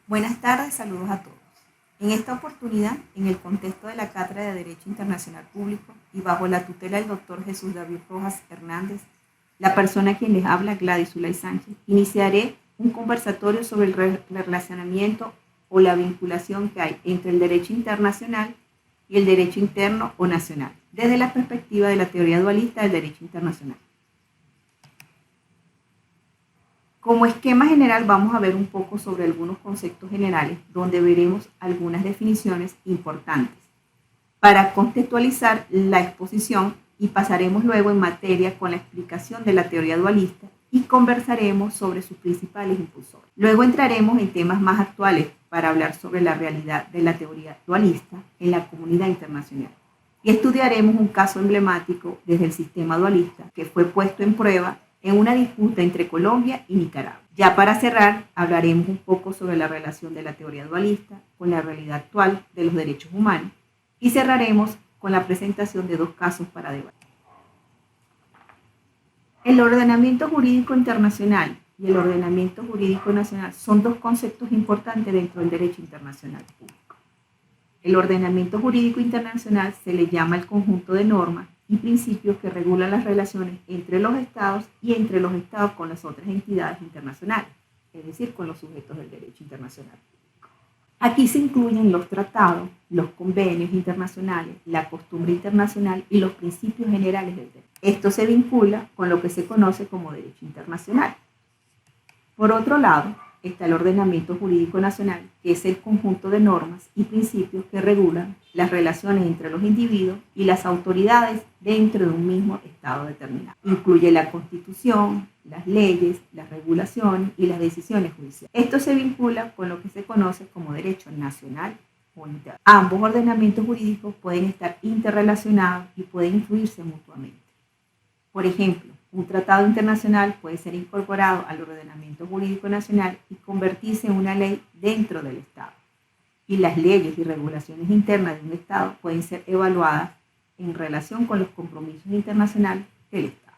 Buenas tardes, saludos a todos. En esta oportunidad, en el contexto de la Cátedra de Derecho Internacional Público y bajo la tutela del doctor Jesús David Rojas Hernández, la persona a quien les habla, Gladys Zulay Sánchez, iniciaré un conversatorio sobre el relacionamiento o la vinculación que hay entre el derecho internacional y el derecho interno o nacional, desde la perspectiva de la teoría dualista del derecho internacional. Como esquema general vamos a ver un poco sobre algunos conceptos generales donde veremos algunas definiciones importantes para contextualizar la exposición y pasaremos luego en materia con la explicación de la teoría dualista y conversaremos sobre sus principales impulsores. Luego entraremos en temas más actuales para hablar sobre la realidad de la teoría dualista en la comunidad internacional y estudiaremos un caso emblemático desde el sistema dualista que fue puesto en prueba en una disputa entre Colombia y Nicaragua. Ya para cerrar, hablaremos un poco sobre la relación de la teoría dualista con la realidad actual de los derechos humanos y cerraremos con la presentación de dos casos para debate. El ordenamiento jurídico internacional y el ordenamiento jurídico nacional son dos conceptos importantes dentro del derecho internacional público. El ordenamiento jurídico internacional se le llama el conjunto de normas y principios que regulan las relaciones entre los estados y entre los estados con las otras entidades internacionales, es decir, con los sujetos del derecho internacional. Aquí se incluyen los tratados, los convenios internacionales, la costumbre internacional y los principios generales del derecho. Esto se vincula con lo que se conoce como derecho internacional. Por otro lado, está el ordenamiento jurídico nacional, que es el conjunto de normas y principios que regulan las relaciones entre los individuos y las autoridades dentro de un mismo estado determinado. Incluye la Constitución, las leyes, las regulaciones y las decisiones judiciales. Esto se vincula con lo que se conoce como derecho nacional o interno. Ambos ordenamientos jurídicos pueden estar interrelacionados y pueden influirse mutuamente. Por ejemplo, un tratado internacional puede ser incorporado al ordenamiento jurídico nacional y convertirse en una ley dentro del Estado. Y las leyes y regulaciones internas de un Estado pueden ser evaluadas en relación con los compromisos internacionales del Estado.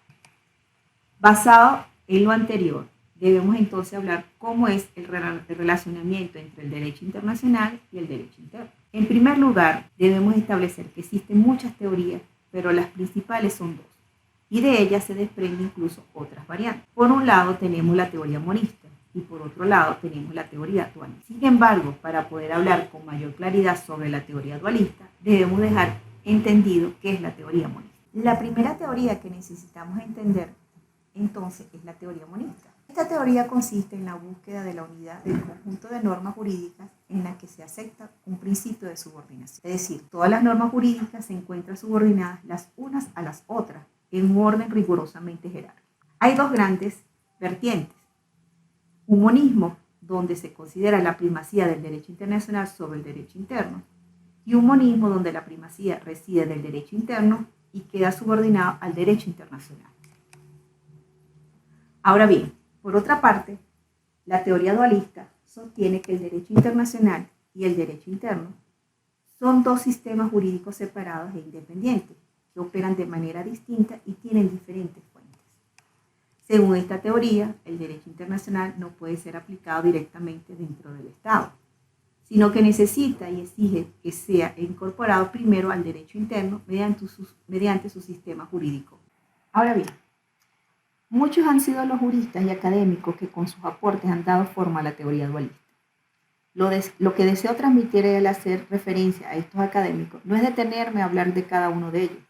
Basado en lo anterior, debemos entonces hablar cómo es el relacionamiento entre el derecho internacional y el derecho interno. En primer lugar, debemos establecer que existen muchas teorías, pero las principales son dos. Y de ella se desprenden incluso otras variantes. Por un lado tenemos la teoría monista y por otro lado tenemos la teoría dualista. Sin embargo, para poder hablar con mayor claridad sobre la teoría dualista, debemos dejar entendido qué es la teoría monista. La primera teoría que necesitamos entender entonces es la teoría monista. Esta teoría consiste en la búsqueda de la unidad del conjunto de normas jurídicas en la que se acepta un principio de subordinación. Es decir, todas las normas jurídicas se encuentran subordinadas las unas a las otras en un orden rigurosamente jerárquico. Hay dos grandes vertientes. Un monismo, donde se considera la primacía del derecho internacional sobre el derecho interno, y un monismo donde la primacía reside del derecho interno y queda subordinado al derecho internacional. Ahora bien, por otra parte, la teoría dualista sostiene que el derecho internacional y el derecho interno son dos sistemas jurídicos separados e independientes, que operan de manera distinta y tienen diferentes fuentes. Según esta teoría, el derecho internacional no puede ser aplicado directamente dentro del Estado, sino que necesita y exige que sea incorporado primero al derecho interno mediante su sistema jurídico. Ahora bien, muchos han sido los juristas y académicos que con sus aportes han dado forma a la teoría dualista. Lo que deseo transmitir al hacer referencia a estos académicos no es detenerme a hablar de cada uno de ellos,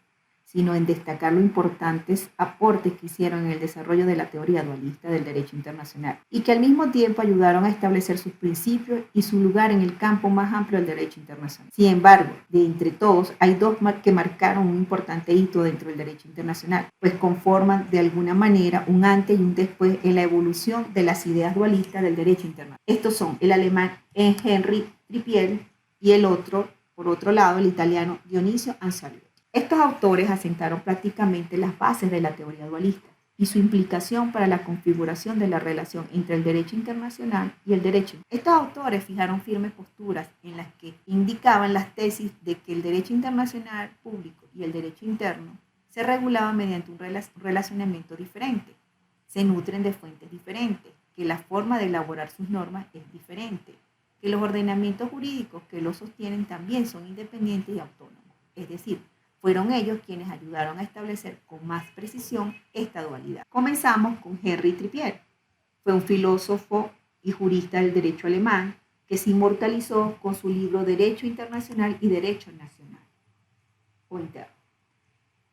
sino en destacar los importantes aportes que hicieron en el desarrollo de la teoría dualista del derecho internacional y que al mismo tiempo ayudaron a establecer sus principios y su lugar en el campo más amplio del derecho internacional. Sin embargo, de entre todos, hay dos que marcaron un importante hito dentro del derecho internacional, pues conforman de alguna manera un antes y un después en la evolución de las ideas dualistas del derecho internacional. Estos son el alemán Henri Trippier y el otro, por otro lado, el italiano Dionisio Ansarioli. Estos autores asentaron prácticamente las bases de la teoría dualista y su implicación para la configuración de la relación entre el derecho internacional y el derecho. Estos autores fijaron firmes posturas en las que indicaban las tesis de que el derecho internacional público y el derecho interno se regulaban mediante un relacionamiento diferente, se nutren de fuentes diferentes, que la forma de elaborar sus normas es diferente, que los ordenamientos jurídicos que los sostienen también son independientes y autónomos. Es decir, fueron ellos quienes ayudaron a establecer con más precisión esta dualidad. Comenzamos con Henri Tripier. Fue un filósofo y jurista del derecho alemán que se inmortalizó con su libro Derecho Internacional y Derecho Nacional o Interno.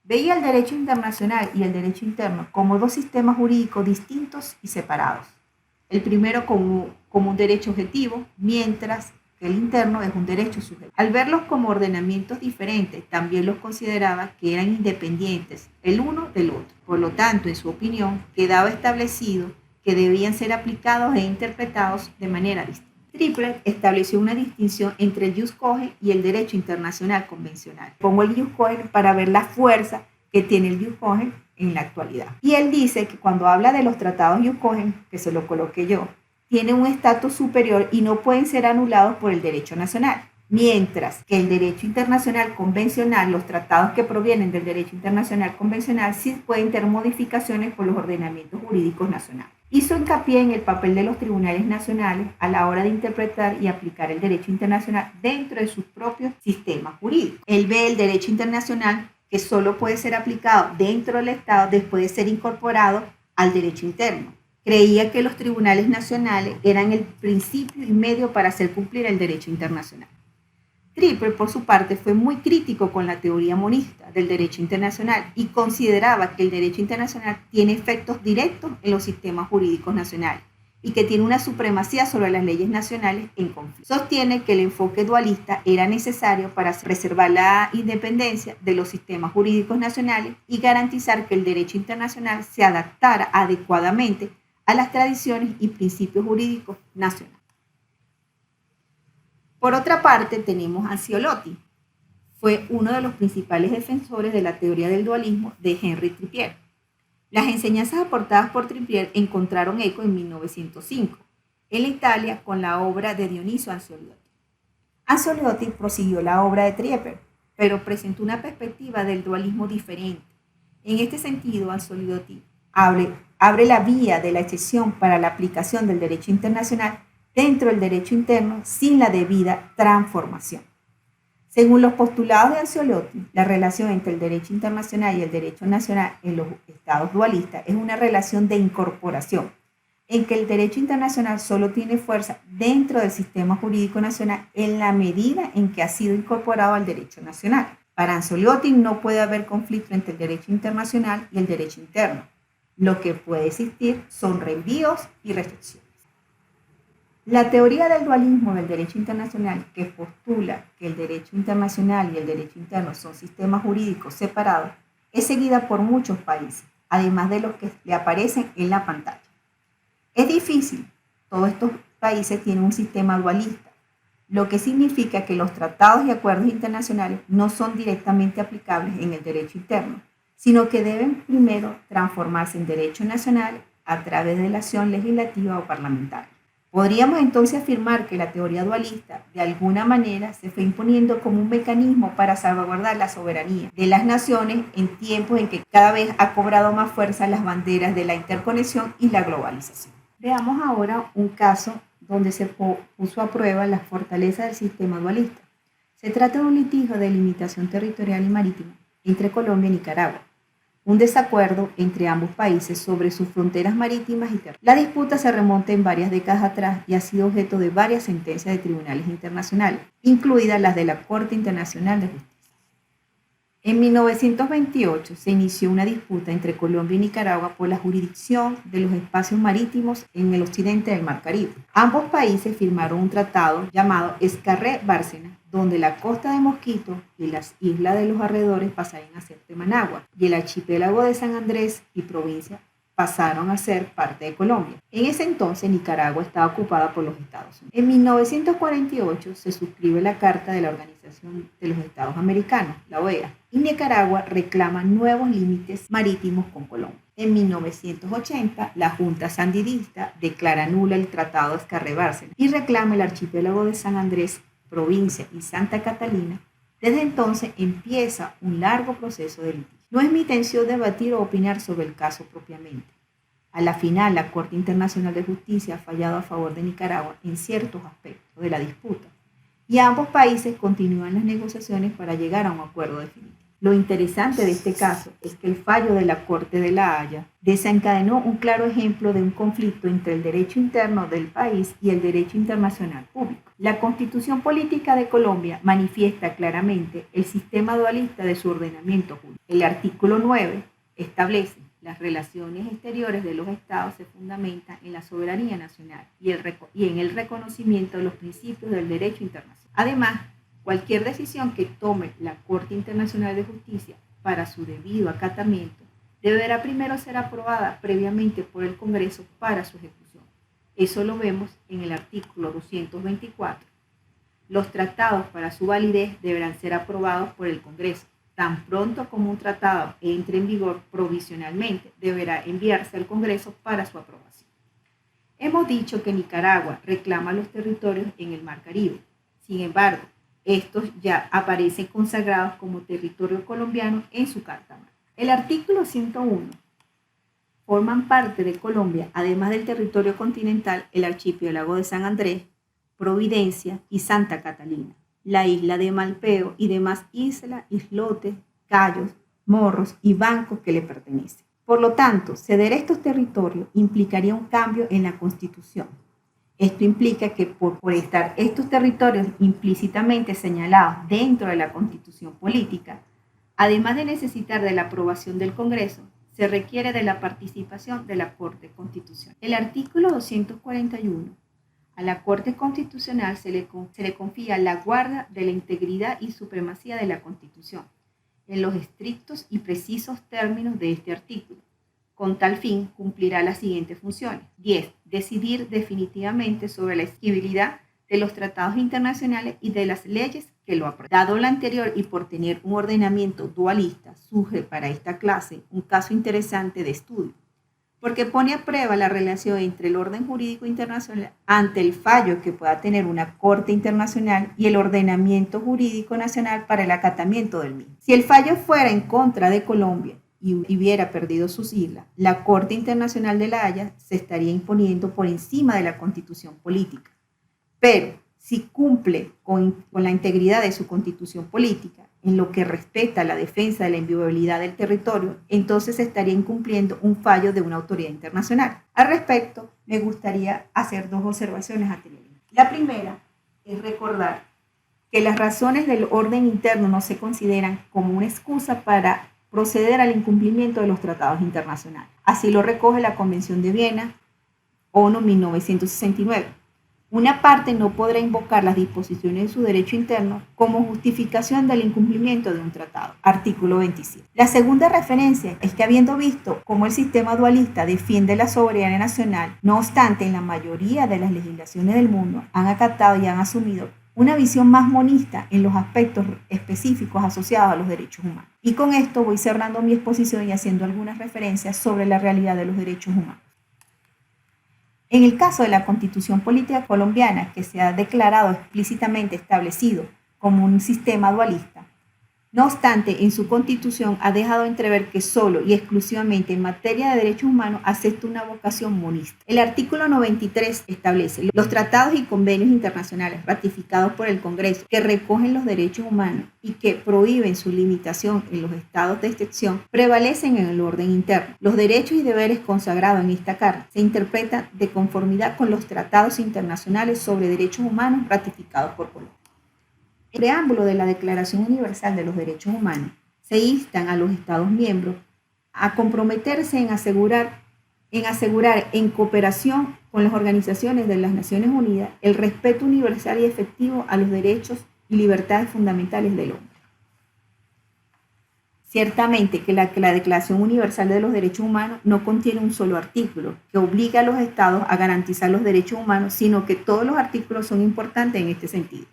Veía el derecho internacional y el derecho interno como dos sistemas jurídicos distintos y separados. El primero como un derecho objetivo, mientras que el interno es un derecho subjetivo. Al verlos como ordenamientos diferentes, también los consideraba que eran independientes el uno del otro. Por lo tanto, en su opinión, quedaba establecido que debían ser aplicados e interpretados de manera distinta. Tripier estableció una distinción entre el jus cogens y el derecho internacional convencional. Pongo el jus cogens para ver la fuerza que tiene el jus cogens en la actualidad. Y él dice que cuando habla de los tratados jus cogens, que se lo coloqué yo, tienen un estatus superior y no pueden ser anulados por el derecho nacional. Mientras que el derecho internacional convencional, los tratados que provienen del derecho internacional convencional, sí pueden tener modificaciones por los ordenamientos jurídicos nacionales. Hizo hincapié en el papel de los tribunales nacionales a la hora de interpretar y aplicar el derecho internacional dentro de sus propios sistemas jurídicos. Él ve el derecho internacional que solo puede ser aplicado dentro del Estado después de ser incorporado al derecho interno. Creía que los tribunales nacionales eran el principio y medio para hacer cumplir el derecho internacional. Tripier, por su parte, fue muy crítico con la teoría monista del derecho internacional y consideraba que el derecho internacional tiene efectos directos en los sistemas jurídicos nacionales y que tiene una supremacía sobre las leyes nacionales en conflicto. Sostiene que el enfoque dualista era necesario para preservar la independencia de los sistemas jurídicos nacionales y garantizar que el derecho internacional se adaptara adecuadamente a las tradiciones y principios jurídicos nacionales. Por otra parte, tenemos a Anziotti. Fue uno de los principales defensores de la teoría del dualismo de Henri Tripier. Las enseñanzas aportadas por Tripier encontraron eco en 1905, en Italia, con la obra de Dionisio Anziotti. Anziotti prosiguió la obra de Tripier, pero presentó una perspectiva del dualismo diferente. En este sentido, Anziotti abre la vía de la excepción para la aplicación del derecho internacional dentro del derecho interno sin la debida transformación. Según los postulados de Anziotti, la relación entre el derecho internacional y el derecho nacional en los estados dualistas es una relación de incorporación, en que el derecho internacional solo tiene fuerza dentro del sistema jurídico nacional en la medida en que ha sido incorporado al derecho nacional. Para Anziotti no puede haber conflicto entre el derecho internacional y el derecho interno. Lo que puede existir son reenvíos y restricciones. La teoría del dualismo del derecho internacional, que postula que el derecho internacional y el derecho interno son sistemas jurídicos separados, es seguida por muchos países, además de los que le aparecen en la pantalla. Es difícil, todos estos países tienen un sistema dualista, lo que significa que los tratados y acuerdos internacionales no son directamente aplicables en el derecho interno, sino que deben primero transformarse en derecho nacional a través de la acción legislativa o parlamentaria. Podríamos entonces afirmar que la teoría dualista de alguna manera se fue imponiendo como un mecanismo para salvaguardar la soberanía de las naciones en tiempos en que cada vez ha cobrado más fuerza las banderas de la interconexión y la globalización. Veamos ahora un caso donde se puso a prueba la fortaleza del sistema dualista. Se trata de un litigio de limitación territorial y marítima entre Colombia y Nicaragua. Un desacuerdo entre ambos países sobre sus fronteras marítimas y terrestres. La disputa se remonta en varias décadas atrás y ha sido objeto de varias sentencias de tribunales internacionales, incluidas las de la Corte Internacional de Justicia. En 1928 se inició una disputa entre Colombia y Nicaragua por la jurisdicción de los espacios marítimos en el occidente del Mar Caribe. Ambos países firmaron un tratado llamado Escarré-Bárcena, donde la costa de Mosquito y las islas de los alrededores pasarían a ser de Managua y el archipiélago de San Andrés y provincia pasaron a ser parte de Colombia. En ese entonces Nicaragua estaba ocupada por los Estados Unidos. En 1948 se suscribe la Carta de la Organización de los Estados Americanos, la OEA, y Nicaragua reclama nuevos límites marítimos con Colombia. En 1980, la Junta Sandinista declara nula el Tratado de Escarré-Bárcena y reclama el archipiélago de San Andrés, provincia y Santa Catalina. Desde entonces empieza un largo proceso de litigio. No es mi intención debatir o opinar sobre el caso propiamente. A la final, la Corte Internacional de Justicia ha fallado a favor de Nicaragua en ciertos aspectos de la disputa y ambos países continúan las negociaciones para llegar a un acuerdo definitivo. Lo interesante de este caso es que el fallo de la Corte de La Haya desencadenó un claro ejemplo de un conflicto entre el derecho interno del país y el derecho internacional público. La Constitución Política de Colombia manifiesta claramente el sistema dualista de su ordenamiento jurídico. El artículo 9 establece: las relaciones exteriores de los estados se fundamentan en la soberanía nacional y en el reconocimiento de los principios del derecho internacional. Además, cualquier decisión que tome la Corte Internacional de Justicia para su debido acatamiento deberá primero ser aprobada previamente por el Congreso para su ejecución. Eso lo vemos en el artículo 224. Los tratados para su validez deberán ser aprobados por el Congreso. Tan pronto como un tratado entre en vigor provisionalmente, deberá enviarse al Congreso para su aprobación. Hemos dicho que Nicaragua reclama los territorios en el Mar Caribe. Sin embargo, estos ya aparecen consagrados como territorio colombiano en su Carta Magna. El artículo 101. Forman parte de Colombia, además del territorio continental, el archipiélago de San Andrés, Providencia y Santa Catalina, la isla de Malpeo y demás islas, islotes, cayos, morros y bancos que le pertenecen. Por lo tanto, ceder estos territorios implicaría un cambio en la Constitución. Esto implica que por estar estos territorios implícitamente señalados dentro de la Constitución política, además de necesitar de la aprobación del Congreso, se requiere de la participación de la Corte Constitucional. El artículo 241. A la Corte Constitucional se le confía la guarda de la integridad y supremacía de la Constitución, en los estrictos y precisos términos de este artículo. Con tal fin, cumplirá las siguientes funciones. 10. Decidir definitivamente sobre la exigibilidad de los tratados internacionales y de las leyes que lo aprueban. Dado lo anterior y por tener un ordenamiento dualista, surge para esta clase un caso interesante de estudio, porque pone a prueba la relación entre el orden jurídico internacional ante el fallo que pueda tener una Corte Internacional y el ordenamiento jurídico nacional para el acatamiento del mismo. Si el fallo fuera en contra de Colombia y hubiera perdido sus islas, la Corte Internacional de La Haya se estaría imponiendo por encima de la Constitución política. Pero si cumple con la integridad de su Constitución política, en lo que respecta a la defensa de la inviolabilidad del territorio, entonces se estaría incumpliendo un fallo de una autoridad internacional. Al respecto, me gustaría hacer dos observaciones a tener. La primera es recordar que las razones del orden interno no se consideran como una excusa para proceder al incumplimiento de los tratados internacionales. Así lo recoge la Convención de Viena, ONU 1969. Una parte no podrá invocar las disposiciones de su derecho interno como justificación del incumplimiento de un tratado. Artículo 27. La segunda referencia es que, habiendo visto cómo el sistema dualista defiende la soberanía nacional, no obstante, en la mayoría de las legislaciones del mundo han acatado y han asumido una visión más monista en los aspectos específicos asociados a los derechos humanos. Y con esto voy cerrando mi exposición y haciendo algunas referencias sobre la realidad de los derechos humanos. En el caso de la Constitución Política Colombiana, que se ha declarado explícitamente establecido como un sistema dualista, no obstante, en su Constitución ha dejado entrever que solo y exclusivamente en materia de derechos humanos acepta una vocación monista. El artículo 93 establece: los tratados y convenios internacionales ratificados por el Congreso que recogen los derechos humanos y que prohíben su limitación en los estados de excepción prevalecen en el orden interno. Los derechos y deberes consagrados en esta carta se interpretan de conformidad con los tratados internacionales sobre derechos humanos ratificados por Colombia. En el preámbulo de la Declaración Universal de los Derechos Humanos se instan a los Estados miembros a comprometerse en asegurar en cooperación con las organizaciones de las Naciones Unidas el respeto universal y efectivo a los derechos y libertades fundamentales del hombre. Ciertamente que la Declaración Universal de los Derechos Humanos no contiene un solo artículo que obliga a los estados a garantizar los derechos humanos, sino que todos los artículos son importantes en este sentido.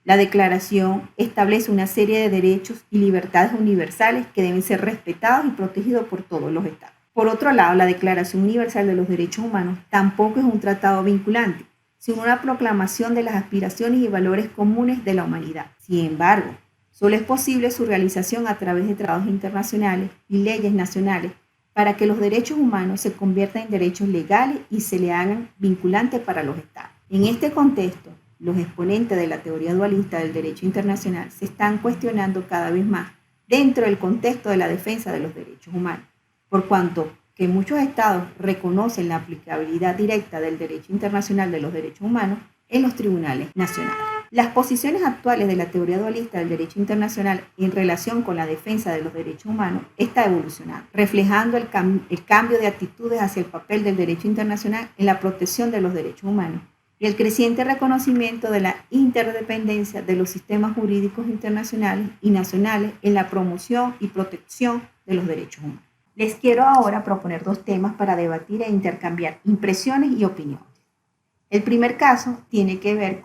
La declaración establece una serie de derechos y libertades universales que deben ser respetados y protegidos por todos los estados. Por otro lado, la Declaración Universal de los Derechos Humanos tampoco es un tratado vinculante, sino una proclamación de las aspiraciones y valores comunes de la humanidad. Sin embargo, solo es posible su realización a través de tratados internacionales y leyes nacionales para que los derechos humanos se conviertan en derechos legales y se le hagan vinculantes para los estados. En este contexto, los exponentes de la teoría dualista del derecho internacional se están cuestionando cada vez más dentro del contexto de la defensa de los derechos humanos, por cuanto que muchos estados reconocen la aplicabilidad directa del derecho internacional de los derechos humanos en los tribunales nacionales. Las posiciones actuales de la teoría dualista del derecho internacional en relación con la defensa de los derechos humanos está evolucionando, reflejando el cambio de actitudes hacia el papel del derecho internacional en la protección de los derechos humanos y el creciente reconocimiento de la interdependencia de los sistemas jurídicos internacionales y nacionales en la promoción y protección de los derechos humanos. Les quiero ahora proponer 2 temas para debatir e intercambiar impresiones y opiniones. El primer caso tiene que ver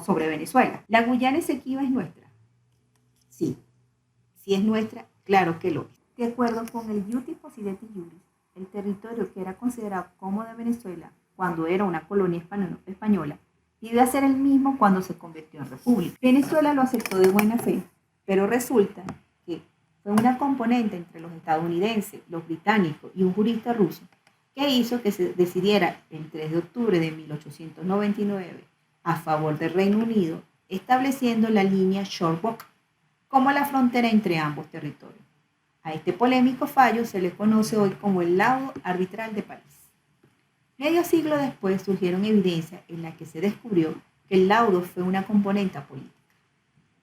sobre Venezuela. ¿La Guyana Esequiba es nuestra? Sí. Si es nuestra, claro que lo es. De acuerdo con el Iutis Possidetis Juris, el territorio que era considerado como de Venezuela cuando era una colonia española, iba a ser el mismo cuando se convirtió en república. Venezuela lo aceptó de buena fe, pero resulta que fue una componente entre los estadounidenses, los británicos y un jurista ruso que hizo que se decidiera el 3 de octubre de 1899 a favor del Reino Unido, estableciendo la línea Shortbock como la frontera entre ambos territorios. A este polémico fallo se le conoce hoy como el laudo arbitral de París. Medio siglo después surgieron evidencias en las que se descubrió que el laudo fue una componente política.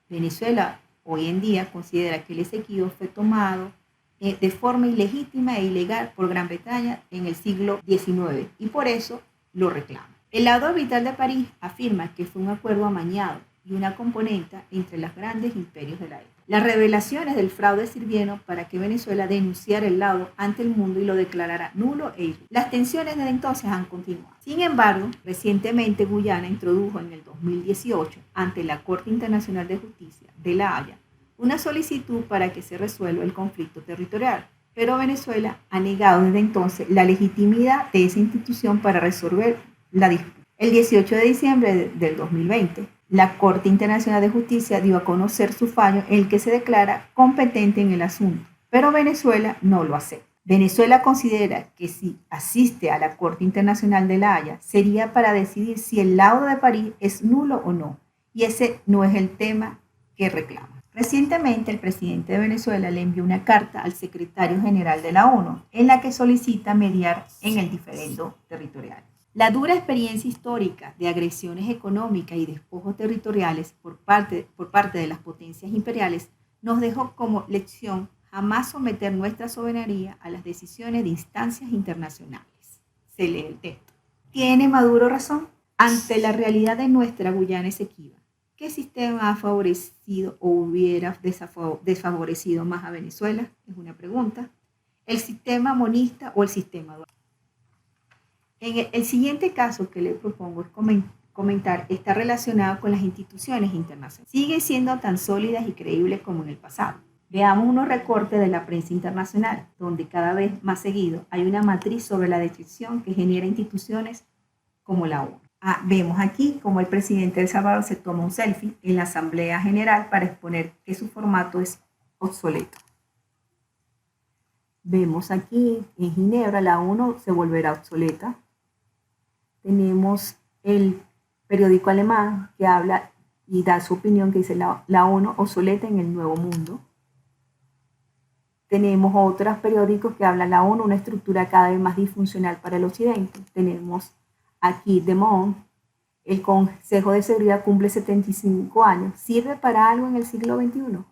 Venezuela hoy en día considera que el Esequibo fue tomado de forma ilegítima e ilegal por Gran Bretaña en el siglo XIX y por eso lo reclama. El laudo arbitral de París afirma que fue un acuerdo amañado y una componente entre los grandes imperios de la época. Las revelaciones del fraude sirvieron para que Venezuela denunciara el laudo ante el mundo y lo declarara nulo e ilegal. Las tensiones desde entonces han continuado. Sin embargo, recientemente Guyana introdujo en el 2018 ante la Corte Internacional de Justicia de La Haya una solicitud para que se resuelva el conflicto territorial, pero Venezuela ha negado desde entonces la legitimidad de esa institución para resolver la disputa. El 18 de diciembre del 2020, la Corte Internacional de Justicia dio a conocer su fallo en el que se declara competente en el asunto, pero Venezuela no lo acepta. Venezuela considera que si asiste a la Corte Internacional de La Haya sería para decidir si el laudo de París es nulo o no, y ese no es el tema que reclama. Recientemente, el presidente de Venezuela le envió una carta al secretario general de la ONU en la que solicita mediar en el diferendo territorial. La dura experiencia histórica de agresiones económicas y despojos territoriales por parte de las potencias imperiales nos dejó como lección jamás someter nuestra soberanía a las decisiones de instancias internacionales. Se lee el texto. ¿Tiene Maduro razón? Ante la realidad de nuestra Guyana Esequiba, ¿qué sistema ha favorecido o hubiera desfavorecido más a Venezuela? Es una pregunta. ¿El sistema monista o el sistema dual? En el siguiente caso que le propongo es comentar está relacionado con las instituciones internacionales. Siguen siendo tan sólidas y creíbles como en el pasado. Veamos unos recortes de la prensa internacional, donde cada vez más seguido hay una matriz sobre la destrucción que genera instituciones como la ONU. Vemos aquí cómo el presidente de El Salvador se toma un selfie en la Asamblea General para exponer que su formato es obsoleto. Vemos aquí en Ginebra la ONU se volverá obsoleta. Tenemos el periódico alemán que habla y da su opinión que dice la ONU obsoleta en el nuevo mundo. Tenemos otros periódicos que hablan la ONU una estructura cada vez más disfuncional para el occidente. Tenemos aquí Le Monde, el Consejo de Seguridad cumple 75 años. ¿Sirve para algo en el siglo XXI?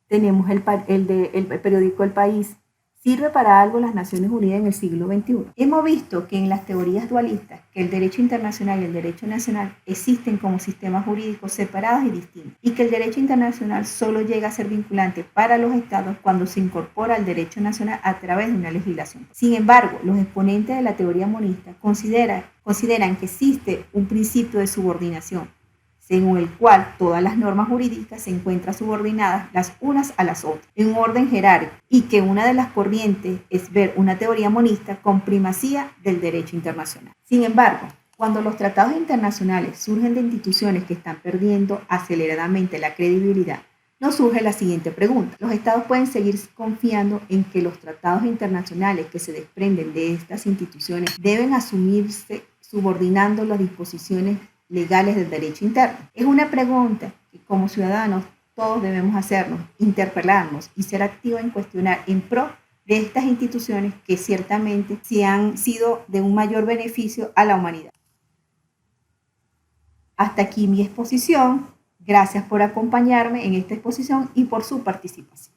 Tenemos el periódico El País. ¿Sirve para algo las Naciones Unidas en el siglo XXI? Hemos visto que en las teorías dualistas, que el derecho internacional y el derecho nacional existen como sistemas jurídicos separados y distintos, y que el derecho internacional solo llega a ser vinculante para los estados cuando se incorpora al derecho nacional a través de una legislación. Sin embargo, los exponentes de la teoría monista consideran que existe un principio de subordinación, según el cual todas las normas jurídicas se encuentran subordinadas las unas a las otras, en un orden jerárquico, y que una de las corrientes es ver una teoría monista con primacía del derecho internacional. Sin embargo, cuando los tratados internacionales surgen de instituciones que están perdiendo aceleradamente la credibilidad, Nos surge la siguiente pregunta. ¿Los estados pueden seguir confiando en que los tratados internacionales que se desprenden de estas instituciones deben asumirse subordinando las disposiciones legales del derecho interno? Es una pregunta que como ciudadanos todos debemos hacernos, interpelarnos y ser activos en cuestionar en pro de estas instituciones que ciertamente sí han sido de un mayor beneficio a la humanidad. Hasta aquí mi exposición. Gracias por acompañarme en esta exposición y por su participación.